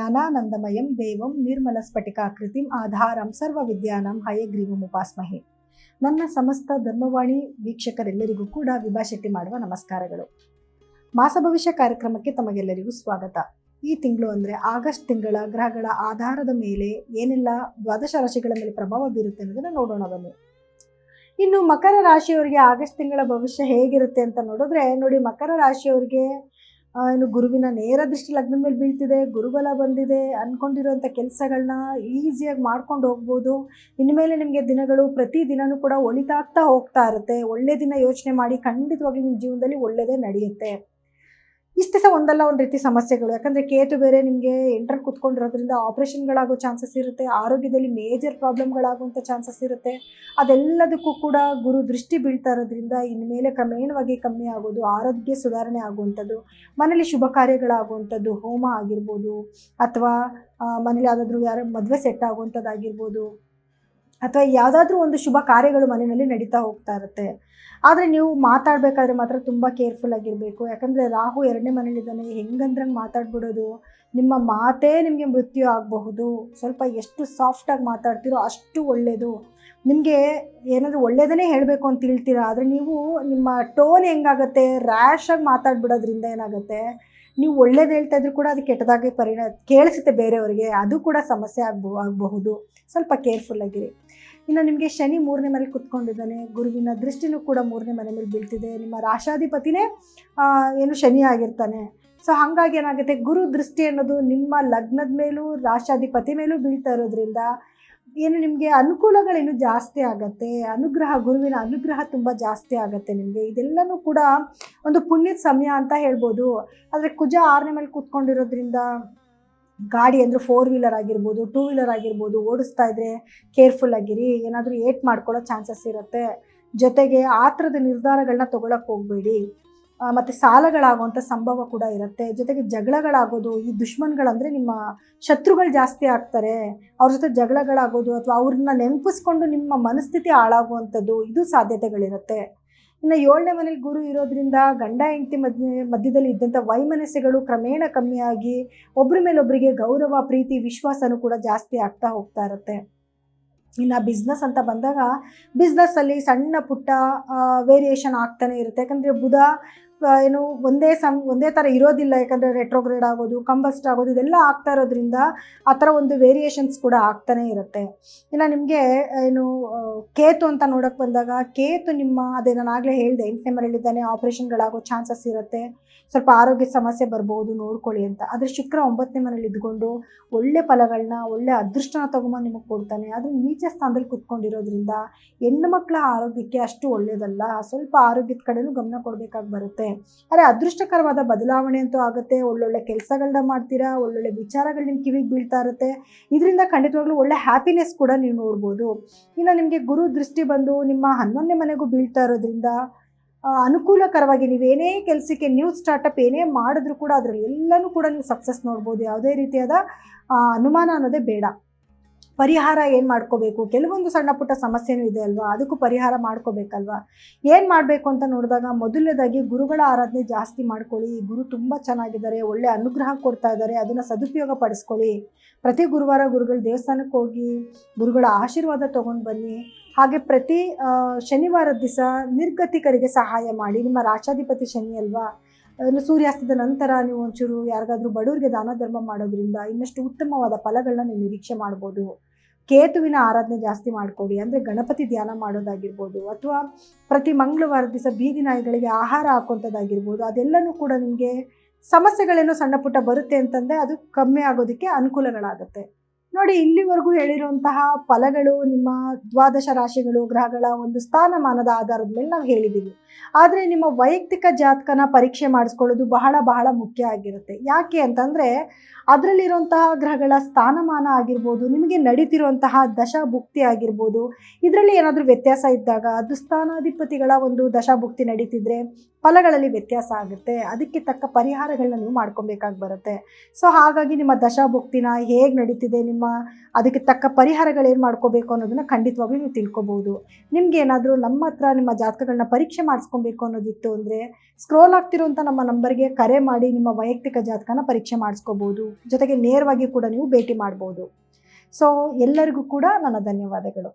ಜ್ಞಾನಾನಂದಮಯಂ ದೇವಂ ನಿರ್ಮಲಸ್ಫಟಿಕಾಕೃತಿಂ ಆಧಾರಂ ಸರ್ವವಿದ್ಯಾನಾಂ ಹಯಗ್ರೀವಮುಪಾಸ್ಮಹೆ. ನನ್ನ ಸಮಸ್ತ ಧರ್ಮವಾಣಿ ವೀಕ್ಷಕರೆಲ್ಲರಿಗೂ ಕೂಡ ವಿಭಾ ಶೆಟ್ಟಿ ಮಾಡುವ ನಮಸ್ಕಾರಗಳು. ಮಾಸ ಭವಿಷ್ಯ ಕಾರ್ಯಕ್ರಮಕ್ಕೆ ತಮಗೆಲ್ಲರಿಗೂ ಸ್ವಾಗತ. ಈ ತಿಂಗಳು ಅಂದರೆ ಆಗಸ್ಟ್ ತಿಂಗಳ ಗ್ರಹಗಳ ಆಧಾರದ ಮೇಲೆ ಏನೆಲ್ಲ ದ್ವಾದಶ ರಾಶಿಗಳ ಮೇಲೆ ಪ್ರಭಾವ ಬೀರುತ್ತೆ ಅನ್ನೋದನ್ನು ನೋಡೋಣ ಬನ್ನಿ. ಇನ್ನು ಮಕರ ರಾಶಿಯವರಿಗೆ ಆಗಸ್ಟ್ ತಿಂಗಳ ಭವಿಷ್ಯ ಹೇಗಿರುತ್ತೆ ಅಂತ ನೋಡಿದ್ರೆ ನೋಡಿ, ಮಕರ ರಾಶಿಯವರಿಗೆ ಇನ್ನು ಗುರುವಿನ ನೇರ ದೃಷ್ಟಿ ಲಗ್ನದ ಮೇಲೆ ಬೀಳ್ತಿದೆ, ಗುರುಬಲ ಬಂದಿದೆ, ಅಂದ್ಕೊಂಡಿರೋಂಥ ಕೆಲಸಗಳನ್ನ ಈಸಿಯಾಗಿ ಮಾಡ್ಕೊಂಡು ಹೋಗ್ಬೋದು. ಇನ್ಮೇಲೆ ನಿಮಗೆ ದಿನಗಳು ಪ್ರತಿ ದಿನವೂ ಕೂಡ ಒಳಿತಾಗ್ತಾ ಹೋಗ್ತಾ ಇರುತ್ತೆ. ಒಳ್ಳೆ ದಿನ ಯೋಚನೆ ಮಾಡಿ, ಖಂಡಿತವಾಗ್ಲೂ ನಿಮ್ಮ ಜೀವನದಲ್ಲಿ ಒಳ್ಳೆಯದೇ ನಡೆಯುತ್ತೆ. ಇಷ್ಟು ದಿವಸ ಒಂದಲ್ಲ ಒಂದು ರೀತಿ ಸಮಸ್ಯೆಗಳು, ಯಾಕಂದರೆ ಕೇತು ಬೇರೆ ನಿಮಗೆ ಎಂಟ್ರಲ್ಲಿ ಕೂತ್ಕೊಂಡಿರೋದ್ರಿಂದ ಆಪ್ರೇಷನ್ಗಳಾಗೋ ಚಾನ್ಸಸ್ ಇರುತ್ತೆ, ಆರೋಗ್ಯದಲ್ಲಿ ಮೇಜರ್ ಪ್ರಾಬ್ಲಮ್ಗಳಾಗುವಂಥ ಚಾನ್ಸಸ್ ಇರುತ್ತೆ. ಅದೆಲ್ಲದಕ್ಕೂ ಕೂಡ ಗುರು ದೃಷ್ಟಿ ಬೀಳ್ತಾ ಇರೋದ್ರಿಂದ ಇನ್ಮೇಲೆ ಕ್ರಮೇಣವಾಗಿ ಕಮ್ಮಿ ಆಗೋದು, ಆರೋಗ್ಯ ಸುಧಾರಣೆ ಆಗುವಂಥದ್ದು, ಮನೇಲಿ ಶುಭ ಕಾರ್ಯಗಳಾಗುವಂಥದ್ದು, ಹೋಮ ಆಗಿರ್ಬೋದು, ಅಥವಾ ಮನೇಲಿ ಯಾವುದಾದ್ರೂ ಯಾರು ಮದುವೆ ಸೆಟ್ ಆಗುವಂಥದ್ದಾಗಿರ್ಬೋದು, ಅಥವಾ ಯಾವುದಾದ್ರೂ ಒಂದು ಶುಭ ಕಾರ್ಯಗಳು ಮನೆಯಲ್ಲಿ ನಡೀತಾ ಹೋಗ್ತಾ ಇರುತ್ತೆ. ಆದರೆ ನೀವು ಮಾತಾಡಬೇಕಾದ್ರೆ ಮಾತ್ರ ತುಂಬ ಕೇರ್ಫುಲ್ ಆಗಿರಬೇಕು. ಯಾಕಂದರೆ ರಾಹು 2ನೇ ಮನೇಲಿದ್ದಾನೆ, ಹೆಂಗಂದ್ರಂಗೆ ಮಾತಾಡ್ಬಿಡೋದು, ನಿಮ್ಮ ಮಾತೇ ನಿಮಗೆ ಮೃತ್ಯು ಆಗಬಹುದು. ಸ್ವಲ್ಪ ಎಷ್ಟು ಸಾಫ್ಟಾಗಿ ಮಾತಾಡ್ತೀರೋ ಅಷ್ಟು ಒಳ್ಳೆಯದು. ನಿಮಗೆ ಏನಾದರೂ ಒಳ್ಳೆಯದನ್ನೇ ಹೇಳಬೇಕು ಅಂತ ಹೇಳ್ತೀರಾ, ಆದರೆ ನೀವು ನಿಮ್ಮ ಟೋನ್ ಹೆಂಗಾಗುತ್ತೆ, ರ್ಯಾಶಾಗಿ ಮಾತಾಡ್ಬಿಡೋದ್ರಿಂದ ಏನಾಗುತ್ತೆ, ನೀವು ಒಳ್ಳೇದು ಹೇಳ್ತಾ ಇದ್ರೂ ಕೂಡ ಅದು ಕೆಟ್ಟದಾಗಿ ಕೇಳಿಸುತ್ತೆ ಬೇರೆಯವರಿಗೆ, ಅದು ಕೂಡ ಸಮಸ್ಯೆ ಆಗಬಹುದು. ಸ್ವಲ್ಪ ಕೇರ್ಫುಲ್ಲಾಗಿರಿ. ಇನ್ನು ನಿಮಗೆ ಶನಿ 3ನೇ ಮನೇಲಿ ಕುತ್ಕೊಂಡಿದ್ದಾನೆ, ಗುರುವಿನ ದೃಷ್ಟಿನೂ ಕೂಡ 3ನೇ ಮನೆ ಮೇಲೆ ಬೀಳ್ತಿದೆ, ನಿಮ್ಮ ರಾಶಾಧಿಪತಿನೇ ಏನು ಶನಿ ಆಗಿರ್ತಾನೆ. ಸೊ ಹಾಗಾಗಿ ಏನಾಗುತ್ತೆ, ಗುರು ದೃಷ್ಟಿ ಅನ್ನೋದು ನಿಮ್ಮ ಲಗ್ನದ ಮೇಲೂ ರಾಶಾಧಿಪತಿ ಮೇಲೂ ಬೀಳ್ತಾ ಇರೋದ್ರಿಂದ ಏನು ನಿಮಗೆ ಅನುಕೂಲಗಳೇನು ಜಾಸ್ತಿ ಆಗುತ್ತೆ, ಗುರುವಿನ ಅನುಗ್ರಹ ತುಂಬ ಜಾಸ್ತಿ ಆಗುತ್ತೆ ನಿಮಗೆ. ಇದೆಲ್ಲನೂ ಕೂಡ ಒಂದು ಪುಣ್ಯದ ಸಮಯ ಅಂತ ಹೇಳ್ಬೋದು. ಆದರೆ ಕುಜ 6ನೇ ಮೇಲೆ ಕೂತ್ಕೊಂಡಿರೋದ್ರಿಂದ ಗಾಡಿ ಅಂದರೆ 4 ವೀಲರ್ ಆಗಿರ್ಬೋದು, 2 ವೀಲರ್ ಆಗಿರ್ಬೋದು, ಓಡಿಸ್ತಾ ಇದ್ದರೆ ಕೇರ್ಫುಲ್ಲಾಗಿರಿ, ಏನಾದರೂ ಏಟ್ ಮಾಡ್ಕೊಳ್ಳೋ ಚಾನ್ಸಸ್ ಇರುತ್ತೆ. ಜೊತೆಗೆ ಆ ಥರದ ನಿರ್ಧಾರಗಳನ್ನ ತೊಗೊಳಕ್ಕೆ ಹೋಗಬೇಡಿ. ಮತ್ತು ಸಾಲಗಳಾಗುವಂಥ ಸಂಭವ ಕೂಡ ಇರುತ್ತೆ. ಜೊತೆಗೆ ಜಗಳಗಳಾಗೋದು, ಈ ದುಶ್ಮನ್ಗಳಂದರೆ ನಿಮ್ಮ ಶತ್ರುಗಳು ಜಾಸ್ತಿ ಆಗ್ತಾರೆ, ಅವ್ರ ಜೊತೆ ಜಗಳಗಳಾಗೋದು, ಅಥವಾ ಅವ್ರನ್ನ ನೆನಪಿಸ್ಕೊಂಡು ನಿಮ್ಮ ಮನಸ್ಥಿತಿ ಹಾಳಾಗುವಂಥದ್ದು, ಇದು ಸಾಧ್ಯತೆಗಳಿರುತ್ತೆ. ಇನ್ನು 7ನೇ ಮನೇಲಿ ಗುರು ಇರೋದ್ರಿಂದ ಗಂಡ ಹೆಂಡತಿ ಮಧ್ಯದಲ್ಲಿ ಇದ್ದಂಥ ವೈಮನಸ್ಸುಗಳು ಕ್ರಮೇಣ ಕಮ್ಮಿಯಾಗಿ ಒಬ್ಬರ ಮೇಲೊಬ್ಬರಿಗೆ ಗೌರವ, ಪ್ರೀತಿ, ವಿಶ್ವಾಸನೂ ಕೂಡ ಜಾಸ್ತಿ ಆಗ್ತಾ ಹೋಗ್ತಾ ಇರುತ್ತೆ. ಇನ್ನು ಬಿಸ್ನೆಸ್ ಅಂತ ಬಂದಾಗ ಬಿಸ್ನೆಸ್ಸಲ್ಲಿ ಸಣ್ಣ ಪುಟ್ಟ ವೇರಿಯೇಷನ್ ಆಗ್ತಾನೆ ಇರುತ್ತೆ. ಯಾಕಂದರೆ ಬುಧ ಏನು ಒಂದೇ ಥರ ಇರೋದಿಲ್ಲ, ಯಾಕಂದರೆ ರೆಟ್ರೋಗ್ರೇಡ್ ಆಗೋದು, ಕಂಬಸ್ಟ್ ಆಗೋದು, ಇದೆಲ್ಲ ಆಗ್ತಾ ಇರೋದ್ರಿಂದ ಆ ಥರ ಒಂದು ವೇರಿಯೇಷನ್ಸ್ ಕೂಡ ಆಗ್ತಾನೆ ಇರುತ್ತೆ. ಇನ್ನು ನಿಮಗೆ ಏನು ಕೇತು ಅಂತ ನೋಡೋಕ್ಕೆ ಬಂದಾಗ, ಕೇತು ಅದೇ ನಾನು ಆಗಲೇ ಹೇಳಿದೆ, 8ನೇ ಮನೆಯಲ್ಲಿದ್ದಾನೆ, ಆಪ್ರೇಷನ್ಗಳಾಗೋ ಚಾನ್ಸಸ್ ಇರುತ್ತೆ, ಸ್ವಲ್ಪ ಆರೋಗ್ಯದ ಸಮಸ್ಯೆ ಬರ್ಬೋದು, ನೋಡ್ಕೊಳ್ಳಿ ಅಂತ. ಆದರೆ ಶುಕ್ರ 9ನೇ ಮನೇಲಿ ಇದ್ಕೊಂಡು ಒಳ್ಳೆ ಫಲಗಳನ್ನ, ಒಳ್ಳೆ ಅದೃಷ್ಟನ ತೊಗೊಂಬಂದು ನಿಮಗೆ ಕೊಡ್ತಾನೆ. ಆದರೆ ನೀಚ ಸ್ಥಾನದಲ್ಲಿ ಕುತ್ಕೊಂಡಿರೋದ್ರಿಂದ ಹೆಣ್ಣು ಮಕ್ಕಳ ಆರೋಗ್ಯಕ್ಕೆ ಅಷ್ಟು ಒಳ್ಳೆಯದಲ್ಲ, ಸ್ವಲ್ಪ ಆರೋಗ್ಯದ ಕಡೆನೂ ಗಮನ ಕೊಡಬೇಕಾಗಿ ಬರುತ್ತೆ. ಆದರೆ ಅದೃಷ್ಟಕರವಾದ ಬದಲಾವಣೆ ಅಂತೂ ಆಗುತ್ತೆ. ಒಳ್ಳೊಳ್ಳೆ ಕೆಲಸಗಳನ್ನ ಮಾಡ್ತೀರಾ, ಒಳ್ಳೊಳ್ಳೆ ವಿಚಾರಗಳು ನಿಮ್ಮ ಕಿವಿಗೆ ಬೀಳ್ತಾ ಇರುತ್ತೆ. ಇದರಿಂದ ಖಂಡಿತವಾಗ್ಲೂ ಒಳ್ಳೆ ಹ್ಯಾಪಿನೆಸ್ ಕೂಡ ನೀವು ನೋಡ್ಬೋದು. ಇನ್ನು ನಿಮಗೆ ಗುರು ದೃಷ್ಟಿ ಬಂದು ನಿಮ್ಮ 11ನೇ ಮನೆಗೂ ಬೀಳ್ತಾ ಇರೋದ್ರಿಂದ ಅನುಕೂಲಕರವಾಗಿ ನೀವೇನೇ ಕೆಲಸಕ್ಕೆ ನ್ಯೂ ಸ್ಟಾರ್ಟಪ್ ಏನೇ ಮಾಡಿದ್ರೂ ಕೂಡ ಅದರಲ್ಲಿ ಎಲ್ಲನೂ ಕೂಡ ನೀವು ಸಕ್ಸಸ್ ನೋಡ್ಬೋದು. ಯಾವುದೇ ರೀತಿಯಾದ ಅನುಮಾನ ಅನ್ನೋದೇ ಬೇಡ. ಪರಿಹಾರ ಏನು ಮಾಡ್ಕೋಬೇಕು, ಕೆಲವೊಂದು ಸಣ್ಣ ಪುಟ್ಟ ಸಮಸ್ಯೆನೂ ಇದೆ ಅಲ್ವಾ, ಅದಕ್ಕೂ ಪರಿಹಾರ ಮಾಡ್ಕೋಬೇಕಲ್ವಾ. ಏನು ಮಾಡಬೇಕು ಅಂತ ನೋಡಿದಾಗ ಮೊದಲನೇದಾಗಿ ಗುರುಗಳ ಆರಾಧನೆ ಜಾಸ್ತಿ ಮಾಡ್ಕೊಳ್ಳಿ. ಗುರು ತುಂಬ ಚೆನ್ನಾಗಿದ್ದಾರೆ, ಒಳ್ಳೆ ಅನುಗ್ರಹ ಕೊಡ್ತಾ ಇದ್ದಾರೆ, ಅದನ್ನು ಸದುಪಯೋಗ ಪಡಿಸ್ಕೊಳ್ಳಿ. ಪ್ರತಿ ಗುರುವಾರ ಗುರುಗಳ ದೇವಸ್ಥಾನಕ್ಕೆ ಹೋಗಿ ಗುರುಗಳ ಆಶೀರ್ವಾದ ತೊಗೊಂಡು ಬನ್ನಿ. ಹಾಗೆ ಪ್ರತಿ ಶನಿವಾರದ ದಿವಸ ನಿರ್ಗತಿಕರಿಗೆ ಸಹಾಯ ಮಾಡಿ. ನಿಮ್ಮ ರಾಶಾಧಿಪತಿ ಶನಿ ಅಲ್ವಾ, ಸೂರ್ಯಾಸ್ತದ ನಂತರ ನೀವು ಒಂಚೂರು ಯಾರಿಗಾದ್ರೂ ಬಡವರಿಗೆ ದಾನ ಧರ್ಮ ಮಾಡೋದ್ರಿಂದ ಇನ್ನಷ್ಟು ಉತ್ತಮವಾದ ಫಲಗಳನ್ನ ನೀವು ನಿರೀಕ್ಷೆ ಮಾಡ್ಬೋದು. ಕೇತುವಿನ ಆರಾಧನೆ ಜಾಸ್ತಿ ಮಾಡಿಕೊಡಿ, ಅಂದರೆ ಗಣಪತಿ ಧ್ಯಾನ ಮಾಡೋದಾಗಿರ್ಬೋದು, ಅಥವಾ ಪ್ರತಿ ಮಂಗಳವಾರದ ದಿವಸ ಬೀದಿ ನಾಯಿಗಳಿಗೆ ಆಹಾರ ಹಾಕೋಂಥದ್ದಾಗಿರ್ಬೋದು. ಅದೆಲ್ಲನೂ ಕೂಡ ನಿಮಗೆ ಸಮಸ್ಯೆಗಳೇನೋ ಸಣ್ಣ ಪುಟ್ಟ ಬರುತ್ತೆ ಅಂತಂದರೆ ಅದು ಕಮ್ಮಿ ಆಗೋದಕ್ಕೆ ಅನುಕೂಲಗಳಾಗುತ್ತೆ. ನೋಡಿ, ಇಲ್ಲಿವರೆಗೂ ಹೇಳಿರುವಂತಹ ಫಲಗಳು ನಿಮ್ಮ ದ್ವಾದಶ ರಾಶಿಗಳು ಗ್ರಹಗಳ ಒಂದು ಸ್ಥಾನಮಾನದ ಆಧಾರದ ಮೇಲೆ ನಾವು ಹೇಳಿದ್ದೀವಿ. ಆದರೆ ನಿಮ್ಮ ವೈಯಕ್ತಿಕ ಜಾತಕನ ಪರೀಕ್ಷೆ ಮಾಡಿಸ್ಕೊಳ್ಳೋದು ಬಹಳ ಬಹಳ ಮುಖ್ಯ ಆಗಿರುತ್ತೆ. ಯಾಕೆ ಅಂತಂದರೆ ಅದರಲ್ಲಿರುವಂತಹ ಗ್ರಹಗಳ ಸ್ಥಾನಮಾನ ಆಗಿರ್ಬೋದು, ನಿಮಗೆ ನಡೀತಿರುವಂತಹ ದಶಾಭುಕ್ತಿ ಆಗಿರ್ಬೋದು, ಇದರಲ್ಲಿ ಏನಾದರೂ ವ್ಯತ್ಯಾಸ ಇದ್ದಾಗ, ದುಸ್ಥಾನಾಧಿಪತಿಗಳ ಒಂದು ದಶಾಭುಕ್ತಿ ನಡೀತಿದ್ರೆ, ಫಲಗಳಲ್ಲಿ ವ್ಯತ್ಯಾಸ ಆಗುತ್ತೆ. ಅದಕ್ಕೆ ತಕ್ಕ ಪರಿಹಾರಗಳನ್ನ ನೀವು ಮಾಡ್ಕೊಬೇಕಾಗಿ ಬರುತ್ತೆ. ಸೊ ಹಾಗಾಗಿ ನಿಮ್ಮ ದಶಾಭುಕ್ತಿನ ಹೇಗೆ ನಡೀತಿದೆ, ಅದಕ್ಕೆ ತಕ್ಕ ಪರಿಹಾರಗಳೇನು ಮಾಡ್ಕೋಬೇಕು ಅನ್ನೋದನ್ನು ಖಂಡಿತವಾಗ್ಲೂ ನೀವು ತಿಳ್ಕೊಬೋದು. ನಿಮಗೇನಾದರೂ ನಮ್ಮ ಹತ್ರ ನಿಮ್ಮ ಜಾತಕಗಳನ್ನ ಪರೀಕ್ಷೆ ಮಾಡಿಸ್ಕೊಬೇಕು ಅನ್ನೋದಿತ್ತು ಅಂದರೆ ಸ್ಕ್ರೋಲ್ ಆಗ್ತಿರೋಂಥ ನಮ್ಮ ನಂಬರ್ಗೆ ಕರೆ ಮಾಡಿ ನಿಮ್ಮ ವೈಯಕ್ತಿಕ ಜಾತಕನ ಪರೀಕ್ಷೆ ಮಾಡಿಸ್ಕೋಬೋದು. ಜೊತೆಗೆ ನೇರವಾಗಿ ಕೂಡ ನೀವು ಭೇಟಿ ಮಾಡ್ಬೋದು. ಸೊ ಎಲ್ಲರಿಗೂ ಕೂಡ ನನ್ನ ಧನ್ಯವಾದಗಳು.